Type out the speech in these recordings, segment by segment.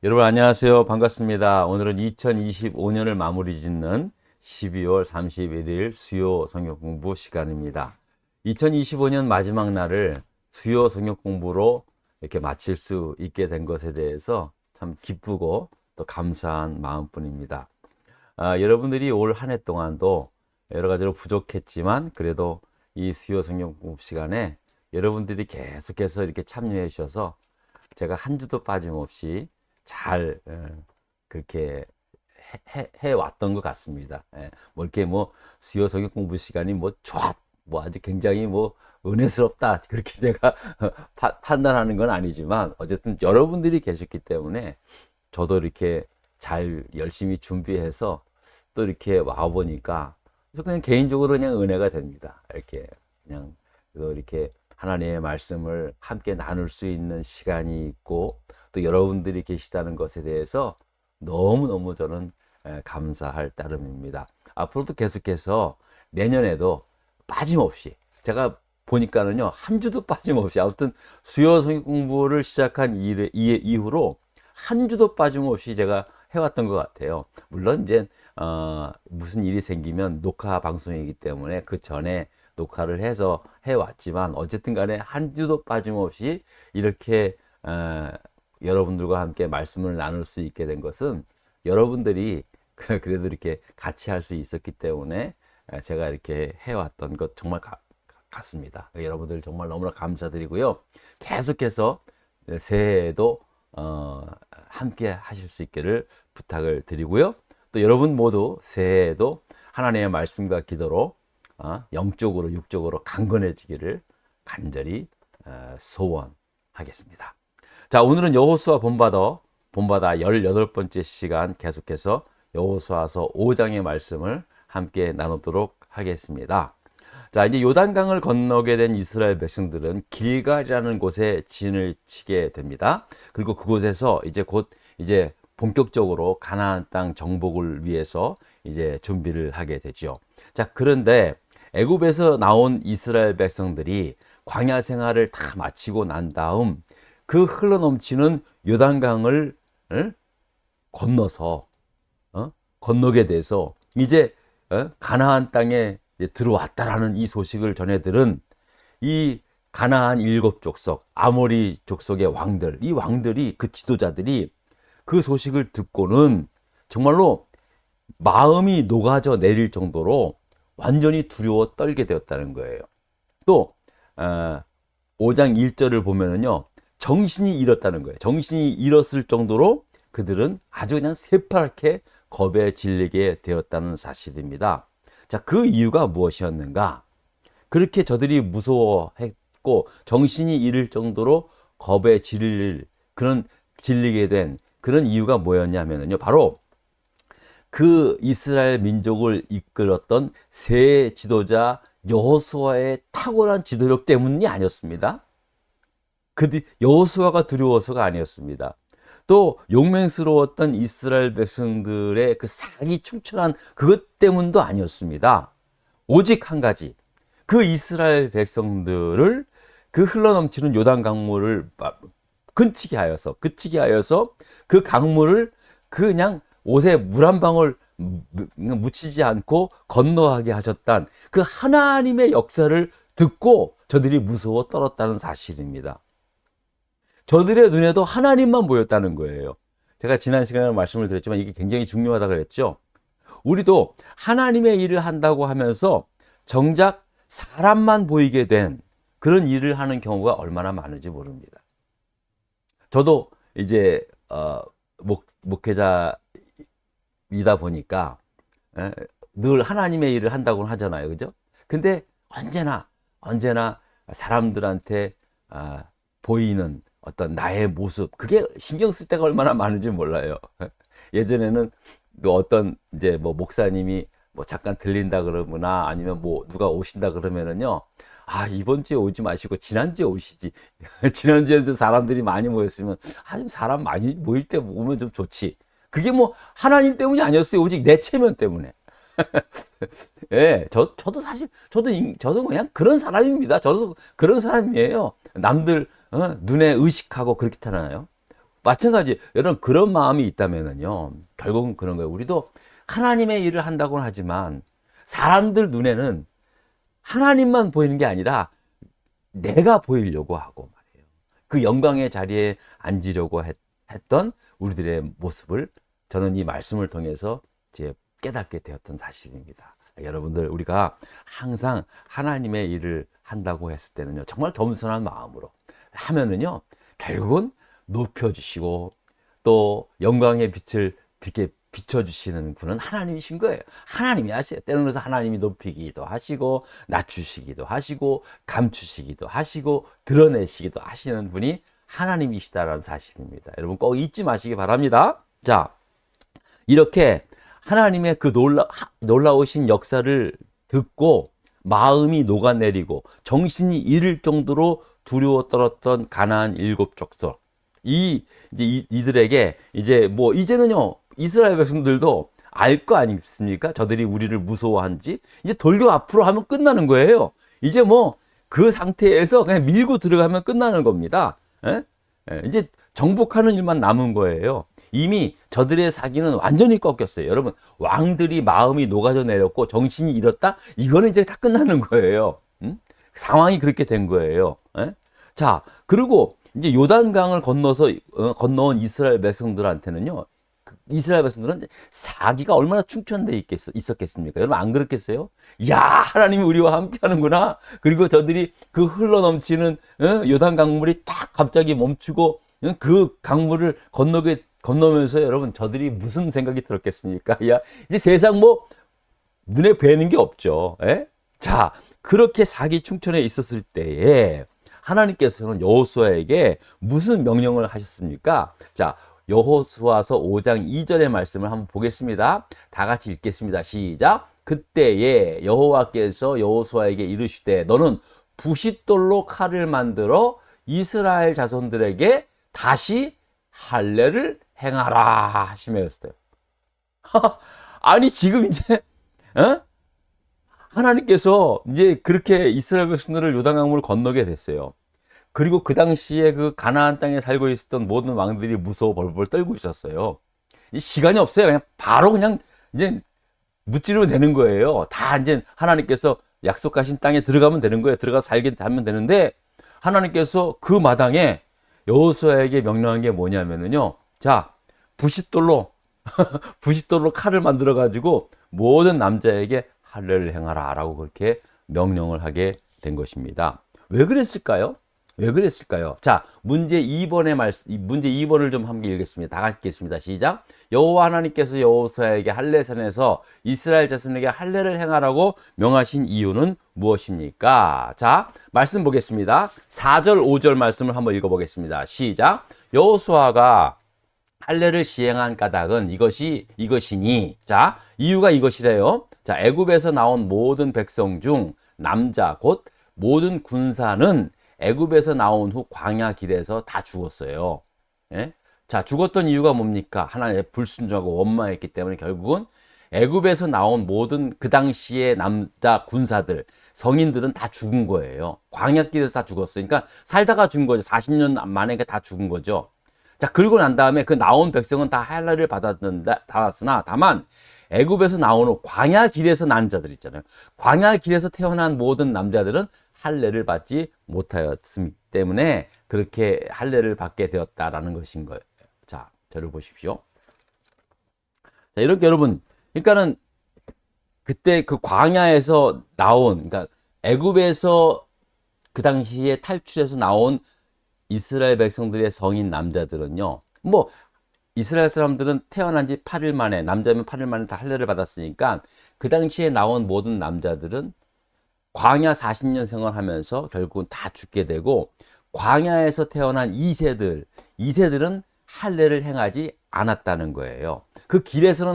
여러분 안녕하세요. 반갑습니다. 오늘은 2025년을 마무리 짓는 12월 31일 수요 성경 공부 시간입니다. 2025년 마지막 날을 수요 성경 공부로 이렇게 마칠 수 있게 된 것에 대해서 참 기쁘고 또 감사한 마음뿐입니다. 여러분들이 올 한 해 동안도 여러 가지로 부족했지만 그래도 이 수요 성경 공부 시간에 여러분들이 계속해서 이렇게 참여해 주셔서 제가 한 주도 빠짐없이 잘 그렇게 해왔던 것 같습니다. 뭐 이렇게 뭐 수요 성경 공부 시간이 뭐 좋았, 뭐 아주 굉장히 뭐 은혜스럽다 그렇게 제가 판단하는 건 아니지만 어쨌든 여러분들이 계셨기 때문에 저도 이렇게 잘 열심히 준비해서 또 이렇게 와 보니까 그냥 개인적으로 그냥 은혜가 됩니다. 이렇게 그냥 또 이렇게 하나님의 말씀을 함께 나눌 수 있는 시간이 있고 또 여러분들이 계시다는 것에 대해서 너무너무 저는 감사할 따름입니다. 앞으로도 계속해서 내년에도 빠짐없이 제가 보니까는요 한 주도 빠짐없이 아무튼 수요 성경 공부를 시작한 이후로 한 주도 빠짐없이 제가 해왔던 것 같아요. 물론 이제 무슨 일이 생기면 녹화 방송이기 때문에 그 전에 녹화를 해서 해왔지만 어쨌든 간에 한 주도 빠짐없이 이렇게 여러분들과 함께 말씀을 나눌 수 있게 된 것은 여러분들이 그래도 이렇게 같이 할 수 있었기 때문에 제가 이렇게 해왔던 것 정말 같습니다. 여러분들 정말 너무나 감사드리고요. 계속해서 새해에도 함께 하실 수 있기를 부탁을 드리고요. 또 여러분 모두 새해에도 하나님의 말씀과 기도로 영적으로 육적으로 강건해지기를 간절히 소원하겠습니다. 자, 오늘은 여호수아 본받아 18번째 시간 계속해서 여호수아서 5장의 말씀을 함께 나누도록 하겠습니다. 자, 이제 요단강을 건너게 된 이스라엘 백성들은 길갈이라는 곳에 진을 치게 됩니다. 그리고 그곳에서 이제 본격적으로 가나안 땅 정복을 위해서 이제 준비를 하게 되죠. 자, 그런데 애굽에서 나온 이스라엘 백성들이 광야 생활을 다 마치고 난 다음 그 흘러넘치는 요단강을 건너서 건너게 돼서 이제 가나안 땅에 들어왔다라는 이 소식을 전해들은 이 가나안 7족속 아모리 족속의 왕들, 이 왕들이 그 지도자들이 그 소식을 듣고는 정말로 마음이 녹아져 내릴 정도로 완전히 두려워 떨게 되었다는 거예요. 또 5장 1절을 보면은요 정신이 잃었다는 거예요. 정신이 잃었을 정도로 그들은 아주 그냥 새파랗게 겁에 질리게 되었다는 사실입니다. 자, 그 이유가 무엇이었는가? 그렇게 저들이 무서워했고 정신이 잃을 정도로 겁에 질리게 된 그런 이유가 뭐였냐면요. 바로 그 이스라엘 민족을 이끌었던 새 지도자 여호수아의 탁월한 지도력 때문이 아니었습니다. 여호수아가 두려워서가 아니었습니다. 또 용맹스러웠던 이스라엘 백성들의 그 사기 충천한 그것 때문도 아니었습니다. 오직 한 가지, 그 이스라엘 백성들을 그 흘러넘치는 요단 강물을 그치게 하여서 그 강물을 그냥 옷에 물 한 방울 묻히지 않고 건너가게 하셨던 그 하나님의 역사를 듣고 저들이 무서워 떨었다는 사실입니다. 저들의 눈에도 하나님만 보였다는 거예요. 제가 지난 시간에 말씀을 드렸지만 이게 굉장히 중요하다고 그랬죠. 우리도 하나님의 일을 한다고 하면서 정작 사람만 보이게 된 그런 일을 하는 경우가 얼마나 많은지 모릅니다. 저도 이제 목회자이다 보니까 늘 하나님의 일을 한다고 하잖아요, 그죠? 근데 언제나 사람들한테 보이는 어떤 나의 모습, 그게 신경 쓸 때가 얼마나 많은지 몰라요. 예전에는 또 어떤 이제 뭐 목사님이 뭐 잠깐 들린다 그러거나 아니면 뭐 누가 오신다 그러면은요, 이번 주에 오지 마시고 지난주에 오시지. 지난주에도 사람들이 많이 모였으면 좀 사람 많이 모일 때 오면 좀 좋지. 그게 뭐 하나님 때문이 아니었어요. 오직 내 체면 때문에. 예, 저도 사실 저도 그냥 그런 사람입니다. 저도 그런 사람이에요. 남들 눈에 의식하고 그렇잖아요. 마찬가지. 여러분 그런 마음이 있다면은요. 결국은 그런 거예요. 우리도 하나님의 일을 한다고는 하지만 사람들 눈에는 하나님만 보이는 게 아니라 내가 보이려고 하고 말이에요. 그 영광의 자리에 앉으려고 했던 우리들의 모습을 저는 이 말씀을 통해서 이제 깨닫게 되었던 사실입니다. 여러분들 우리가 항상 하나님의 일을 한다고 했을 때는요. 정말 겸손한 마음으로 하면은요. 결국은 높여주시고 또 영광의 빛을 이렇게 비춰주시는 분은 하나님이신 거예요. 하나님이 하세요. 때로는 그래서 하나님이 높이기도 하시고 낮추시기도 하시고 감추시기도 하시고 드러내시기도 하시는 분이 하나님이시다라는 사실입니다. 여러분 꼭 잊지 마시기 바랍니다. 자, 이렇게 하나님의 그 놀라우신 역사를 듣고 마음이 녹아내리고 정신이 잃을 정도로 두려워 떨었던 가나안 7족속. 이들에게 이제는요, 이스라엘 백성들도 알 거 아니겠습니까? 저들이 우리를 무서워한지. 이제 돌격 앞으로 하면 끝나는 거예요. 이제 그 상태에서 그냥 밀고 들어가면 끝나는 겁니다. 이제 정복하는 일만 남은 거예요. 이미 저들의 사기는 완전히 꺾였어요. 여러분, 왕들이 마음이 녹아져 내렸고 정신이 잃었다? 이거는 이제 다 끝나는 거예요. 상황이 그렇게 된 거예요. 자, 그리고 이제 요단강을 건너온 이스라엘 백성들한테는요, 이스라엘 백성들은 사기가 얼마나 충천되어 있었겠습니까? 여러분 안 그렇겠어요? 야, 하나님이 우리와 함께 하는구나. 그리고 저들이 그 흘러넘치는 요단 강물이 딱 갑자기 멈추고 그 강물을 건너면서 여러분 저들이 무슨 생각이 들었겠습니까? 야, 이제 세상 눈에 뵈는 게 없죠. 자, 그렇게 사기 충천에 있었을 때에 하나님께서는 여호수아에게 무슨 명령을 하셨습니까? 자, 여호수아서 5장 2절의 말씀을 한번 보겠습니다. 다 같이 읽겠습니다. 시작. 그때에 여호와께서 여호수아에게 이르시되 너는 부싯돌로 칼을 만들어 이스라엘 자손들에게 다시 할례를 행하라 하시면서요. 아니 지금 이제 하나님께서 이제 그렇게 이스라엘 백성들을 요단강물을 건너게 됐어요. 그리고 그 당시에 그 가나안 땅에 살고 있었던 모든 왕들이 무서워 벌벌 떨고 있었어요. 시간이 없어요. 그냥 바로 그냥 이제 무찌르면 되는 거예요. 다 이제 하나님께서 약속하신 땅에 들어가면 되는 거예요. 들어가서 살면 되는데 하나님께서 그 마당에 여호수아에게 명령한 게 뭐냐면은요. 자, 부싯돌로 칼을 만들어 가지고 모든 남자에게 할례를 행하라라고 그렇게 명령을 하게 된 것입니다. 왜 그랬을까요? 왜 그랬을까요? 자, 문제 2번을 좀 함께 읽겠습니다. 다 같이 읽겠습니다. 시작. 여호와 하나님께서 여호수아에게 할례산에서 이스라엘 자손에게 할례를 행하라고 명하신 이유는 무엇입니까? 자, 말씀 보겠습니다. 4절, 5절 말씀을 한번 읽어보겠습니다. 시작. 여호수아가 할례를 시행한 까닭은 이것이니. 자, 이유가 이것이래요. 자, 애굽에서 나온 모든 백성 중 남자 곧 모든 군사는 애굽에서 나온 후 광야 길에서 다 죽었어요. 자, 죽었던 이유가 뭡니까? 하나님의 불순종하고 원망했기 때문에 결국은 애굽에서 나온 모든 그 당시의 남자 군사들, 성인들은 다 죽은 거예요. 광야 길에서 다 죽었어요. 그러니까 살다가 죽은 거죠. 40년 만에 다 죽은 거죠. 자, 그리고 난 다음에 그 나온 백성은 다 할례를 받았으나 다만 애굽에서 나온 후 광야 길에서 난 자들 있잖아요. 광야 길에서 태어난 모든 남자들은 할례를 받지 못하였기 때문에 그렇게 할례를 받게 되었다라는 것인 거예요. 자, 저를 보십시오. 자, 이렇게 여러분, 그러니까는 그때 그 광야에서 나온, 그러니까 애굽에서 그 당시에 탈출해서 나온 이스라엘 백성들의 성인 남자들은요, 이스라엘 사람들은 태어난 지 8일 만에, 남자면 8일 만에 다 할례를 받았으니까 그 당시에 나온 모든 남자들은 광야 40년 생활하면서 결국은 다 죽게 되고, 광야에서 태어난 2세들은 할례를 행하지 않았다는 거예요. 그 길에서는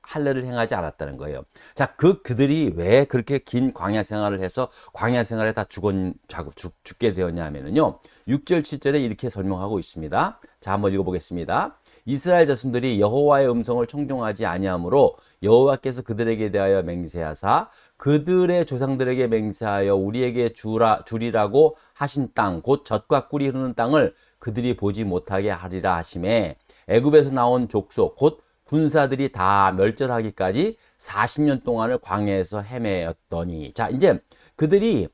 할례를 행하지 않았다는 거예요. 자, 그들이 왜 그렇게 긴 광야 생활을 해서 광야 생활에 다 죽게 되었냐 하면요. 6절, 7절에 이렇게 설명하고 있습니다. 자, 한번 읽어보겠습니다. 이스라엘 자손들이 여호와의 음성을 청종하지 아니하므로 여호와께서 그들에게 대하여 맹세하사 그들의 조상들에게 맹세하여 우리에게 주리라고 하신 땅 곧 젖과 꿀이 흐르는 땅을 그들이 보지 못하게 하리라 하심에 애굽에서 나온 족속 곧 군사들이 다 멸절하기까지 40년 동안을 광야에서 헤매었더니 자 이제 그들이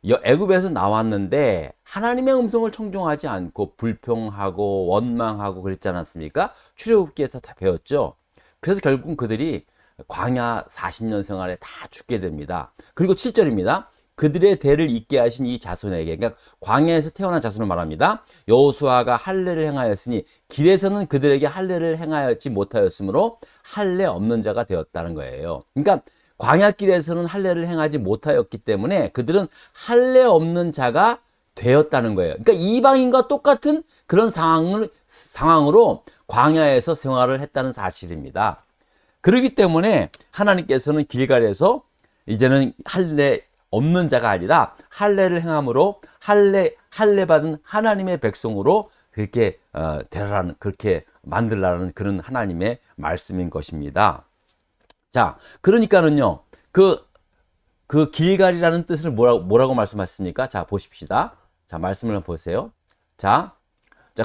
애굽에서 나왔는데 하나님의 음성을 청종하지 않고 불평하고 원망하고 그랬지 않았습니까? 출애굽기에서 다 배웠죠. 그래서 결국 그들이 광야 40년 생활에 다 죽게 됩니다. 그리고 7절입니다. 그들의 대를 잇게 하신 이 자손에게, 그러니까 광야에서 태어난 자손을 말합니다. 여호수아가 할례를 행하였으니 길에서는 그들에게 할례를 행하였지 못하였으므로 할례 없는 자가 되었다는 거예요. 그러니까 광야길에서는 할례를 행하지 못하였기 때문에 그들은 할례 없는 자가 되었다는 거예요. 그러니까 이방인과 똑같은 그런 상황으로 광야에서 생활을 했다는 사실입니다. 그렇기 때문에 하나님께서는 길갈에서 이제는 할례 없는 자가 아니라 할례를 행함으로 할례 받은 하나님의 백성으로 그렇게 되라는, 그렇게 만들라는 그런 하나님의 말씀인 것입니다. 자, 그러니까는요, 그 길갈이라는 뜻을 뭐라고 말씀하셨습니까? 자, 보십시다. 자, 말씀을 한번 보세요. 자,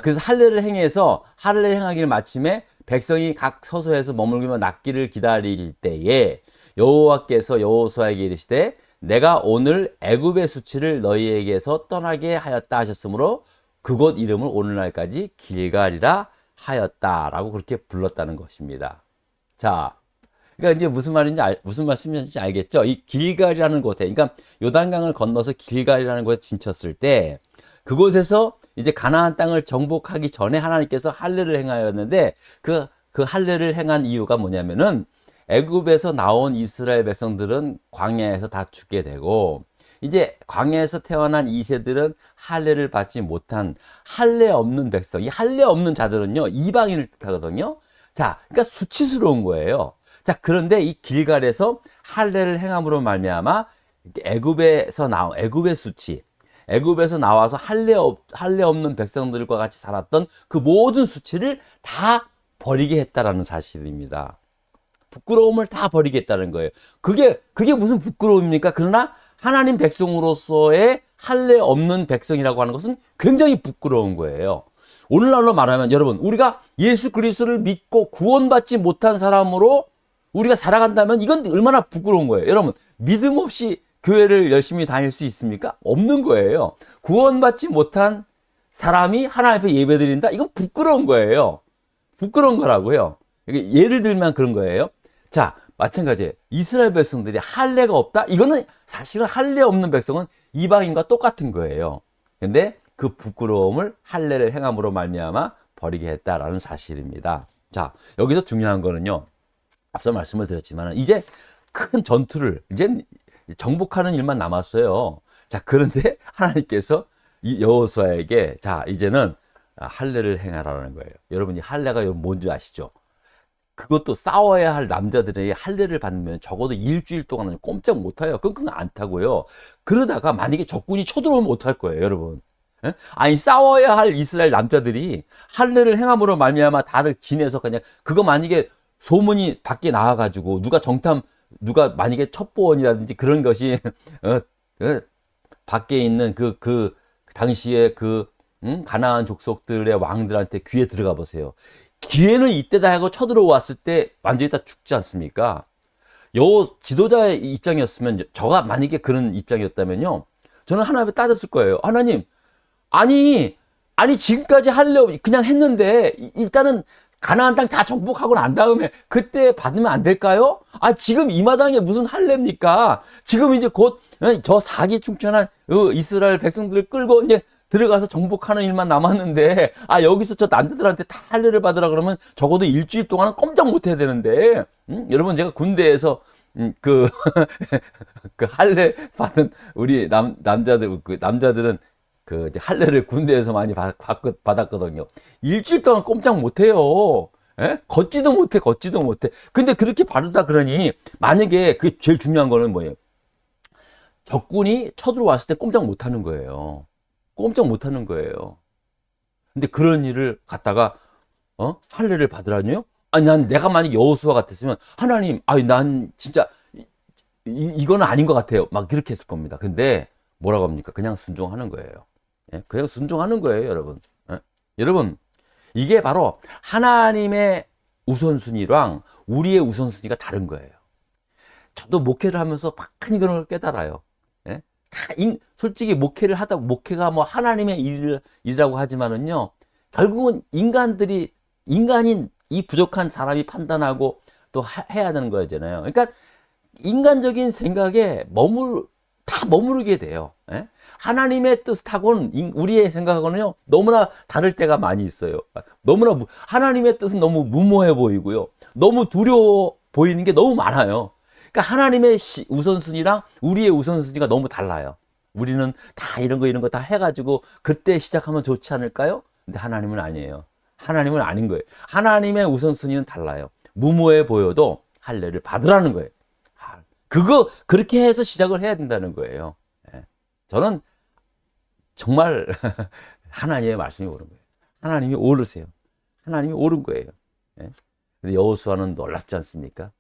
그래서 할례를 행해서 할례를 행하기를 마침에 백성이 각 서소에서 머물기며 낫기를 기다릴 때에 여호와께서 여호수아에게 이르시되 내가 오늘 애굽의 수치를 너희에게서 떠나게 하였다 하셨으므로 그곳 이름을 오늘날까지 길갈이라 하였다라고 그렇게 불렀다는 것입니다. 자, 그러니까 이제 무슨 말씀인지 알겠죠? 이 길갈이라는 곳에, 그러니까 요단강을 건너서 길갈이라는 곳에 진쳤을 때 그곳에서 이제 가나안 땅을 정복하기 전에 하나님께서 할례를 행하였는데 그 할례를 행한 이유가 뭐냐면은 애굽에서 나온 이스라엘 백성들은 광야에서 다 죽게 되고 이제 광야에서 태어난 이세들은 할례를 받지 못한 할례 없는 백성, 이 할례 없는 자들은요 이방인을 뜻하거든요. 자, 그러니까 수치스러운 거예요. 자, 그런데 이 길갈에서 할례를 행함으로 말미암아 애굽의 수치, 애굽에서 나와서 할례 없는 백성들과 같이 살았던 그 모든 수치를 다 버리게 했다라는 사실입니다. 부끄러움을 다 버리겠다는 거예요. 그게 무슨 부끄러움입니까? 그러나 하나님 백성으로서의 할례 없는 백성이라고 하는 것은 굉장히 부끄러운 거예요. 오늘날로 말하면 여러분, 우리가 예수 그리스도를 믿고 구원받지 못한 사람으로 우리가 살아간다면 이건 얼마나 부끄러운 거예요. 여러분, 믿음 없이 교회를 열심히 다닐 수 있습니까? 없는 거예요. 구원받지 못한 사람이 하나님 앞에 예배드린다? 이건 부끄러운 거예요. 부끄러운 거라고요. 예를 들면 그런 거예요. 자, 마찬가지예요. 이스라엘 백성들이 할례가 없다? 이거는 사실은 할례 없는 백성은 이방인과 똑같은 거예요. 근데 그 부끄러움을 할례를 행함으로 말미암아 버리게 했다라는 사실입니다. 자, 여기서 중요한 거는요. 앞서 말씀을 드렸지만 이제 큰 전투를 이제 정복하는 일만 남았어요. 자, 그런데 하나님께서 이 여호수아에게 자, 이제는 할례를 행하라는 거예요. 여러분이 할례가 뭔지 아시죠? 그것도 싸워야 할 남자들에게 할례를 받으면 적어도 일주일 동안은 꼼짝 못해요. 끙끙 안 타고요. 그러다가 만약에 적군이 쳐들어오면 어떡할 거예요, 여러분? 에? 아니, 싸워야 할 이스라엘 남자들이 할례를 행함으로 말미암아 다들 지내서 그냥 그거 만약에 소문이 밖에 나와가지고 누가 만약에 첩보원이라든지 그런 것이 밖에 있는 그 당시에 가나안 족속들의 왕들한테 귀에 들어가 보세요. 기회는 이때다 하고 쳐들어왔을 때 완전히 다 죽지 않습니까? 지도자의 입장이었으면, 저가 만약에 그런 입장이었다면요, 저는 하나님께 따졌을 거예요. 하나님, 아니 지금까지 할래 그냥 했는데 일단은 가나안 땅 다 정복하고 난 다음에 그때 받으면 안 될까요? 아, 지금 이 마당에 무슨 할례입니까? 지금 이제 곧 저 사기충천한 이스라엘 백성들을 끌고 이제 들어가서 정복하는 일만 남았는데, 아, 여기서 저 남자들한테 다 할례를 받으라 그러면 적어도 일주일 동안은 꼼짝 못 해야 되는데, 여러분, 제가 군대에서 그 할례 받은 우리 남자들은 이제 할례를 군대에서 많이 받았거든요. 일주일 동안 꼼짝 못 해요. 예? 걷지도 못해. 근데 그렇게 받으다 그러니, 만약에 그 제일 중요한 거는 뭐예요? 적군이 쳐들어왔을 때 꼼짝 못 하는 거예요. 근데 그런 일을 갖다가 할례를 받으라니요? 아니, 난 내가 만약 여호수아 같았으면 하나님, 아니 난 진짜 이거는 아닌 것 같아요. 막 이렇게 했을 겁니다. 근데 뭐라고 합니까? 그냥 순종하는 거예요. 예? 그냥 순종하는 거예요, 여러분. 예? 여러분, 이게 바로 하나님의 우선순위랑 우리의 우선순위가 다른 거예요. 저도 목회를 하면서 많이 그런 걸 깨달아요. 예? 솔직히 목회를 하다, 목회가 뭐 하나님의 일이라고 하지만은요, 결국은 인간인 이 부족한 사람이 판단하고 또 해야 되는 거잖아요. 그러니까 인간적인 생각에 다 머무르게 돼요. 예? 하나님의 뜻하고는 우리의 생각하고는요 너무나 다를 때가 많이 있어요. 너무나 하나님의 뜻은 너무 무모해 보이고요, 너무 두려워 보이는 게 너무 많아요. 그러니까 하나님의 우선순위랑 우리의 우선순위가 너무 달라요. 우리는 다 이런 거 다 해가지고 그때 시작하면 좋지 않을까요? 근데 하나님은 아니에요. 하나님은 아닌 거예요. 하나님의 우선순위는 달라요. 무모해 보여도 할례를 받으라는 거예요. 그렇게 해서 시작을 해야 된다는 거예요. 저는 정말 하나님의 말씀이 옳은 거예요. 하나님이 옳으세요. 하나님이 옳은 거예요. 근데 여호수아는 놀랍지 않습니까?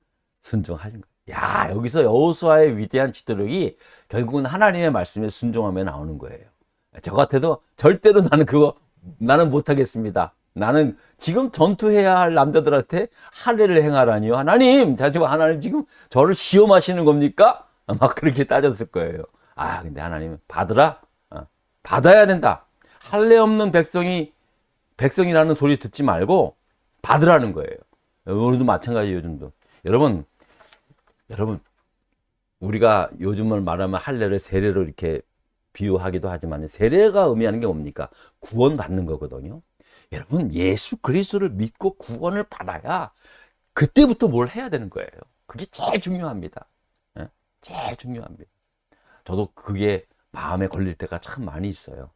순종하신 거예요. 야, 여기서 여호수아의 위대한 지도력이 결국은 하나님의 말씀에 순종하며 나오는 거예요. 저 같아도 절대로 나는 못하겠습니다. 나는 지금 전투해야 할 남자들한테 할례를 행하라니요. 하나님, 하나님 지금 저를 시험하시는 겁니까? 막 그렇게 따졌을 거예요. 근데 하나님은 받으라. 받아야 된다. 할례 없는 백성이라는 소리 듣지 말고 받으라는 거예요. 우리도 마찬가지. 요즘도 여러분, 우리가 요즘을 말하면 할례를 세례로 이렇게 비유하기도 하지만, 세례가 의미하는 게 뭡니까? 구원받는 거거든요. 여러분, 예수 그리스도를 믿고 구원을 받아야 그때부터 뭘 해야 되는 거예요. 그게 제일 중요합니다. 제일 중요합니다. 저도 그게 마음에 걸릴 때가 참 많이 있어요.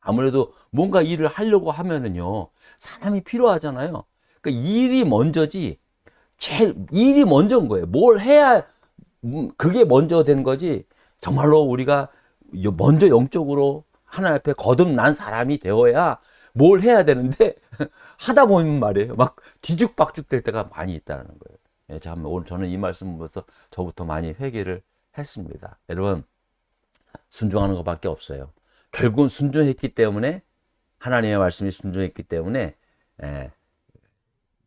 아무래도 뭔가 일을 하려고 하면은요, 사람이 필요하잖아요. 그러니까 일이 먼저지, 일이 먼저인 거예요. 뭘 해야 그게 먼저 된 거지. 정말로 우리가 먼저 영적으로 하나님 앞에 거듭난 사람이 되어야 뭘 해야 되는데 하다 보면 말이에요, 막 뒤죽박죽 될 때가 많이 있다는 거예요. 참, 오늘 저는 이 말씀 보면서 저부터 많이 회개를 했습니다. 여러분, 순종하는 것밖에 없어요. 결국은 순종했기 때문에, 하나님의 말씀이 순종했기 때문에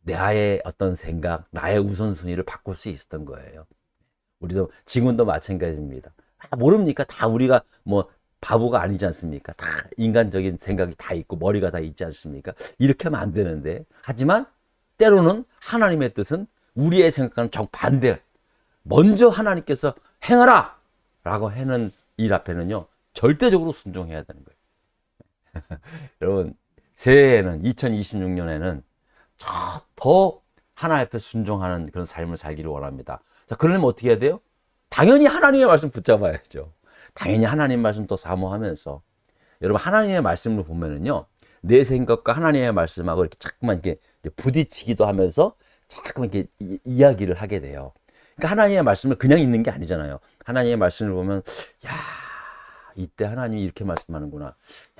나의 어떤 생각, 나의 우선순위를 바꿀 수 있었던 거예요. 우리도 지금도 마찬가지입니다. 모릅니까? 다 우리가 뭐 바보가 아니지 않습니까? 다 인간적인 생각이 다 있고 머리가 다 있지 않습니까? 이렇게 하면 안 되는데, 하지만 때로는 하나님의 뜻은 우리의 생각과는 정반대, 먼저 하나님께서 행하라 라고 하는 일 앞에는요 절대적으로 순종해야 되는 거예요. 여러분, 새해에는 2026년에는 더 하나님 앞에 순종하는 그런 삶을 살기를 원합니다. 자, 그러려면 어떻게 해야 돼요? 당연히 하나님의 말씀 붙잡아야죠. 당연히 하나님 말씀 또 사모하면서, 여러분, 하나님의 말씀을 보면은요, 내 생각과 하나님의 말씀하고 이렇게 자꾸만 이렇게 부딪히기도 하면서 자꾸만 이렇게 이야기를 하게 돼요. 그러니까 하나님의 말씀을 그냥 읽는 게 아니잖아요. 하나님의 말씀을 보면, 야, 이때 하나님이 이렇게 말씀하는구나.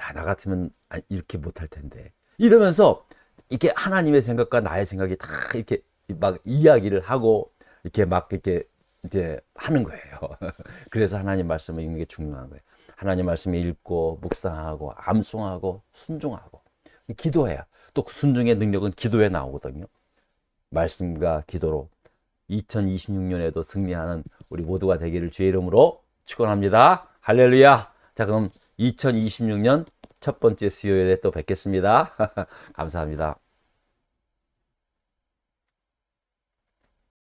야, 나 같으면 이렇게 못할 텐데. 이러면서 이렇게 하나님의 생각과 나의 생각이 다 이렇게 막 이야기를 하고 이렇게 막 이렇게 이제 하는 거예요. 그래서 하나님 말씀을 읽는 게 중요한 거예요. 하나님 말씀을 읽고 묵상하고 암송하고 순종하고 기도해야, 또 순종의 능력은 기도에 나오거든요. 말씀과 기도로 2026년에도 승리하는 우리 모두가 되기를 주의 이름으로 축원합니다. 할렐루야. 자, 그럼 2026년 첫 번째 수요일에 또 뵙겠습니다. 감사합니다.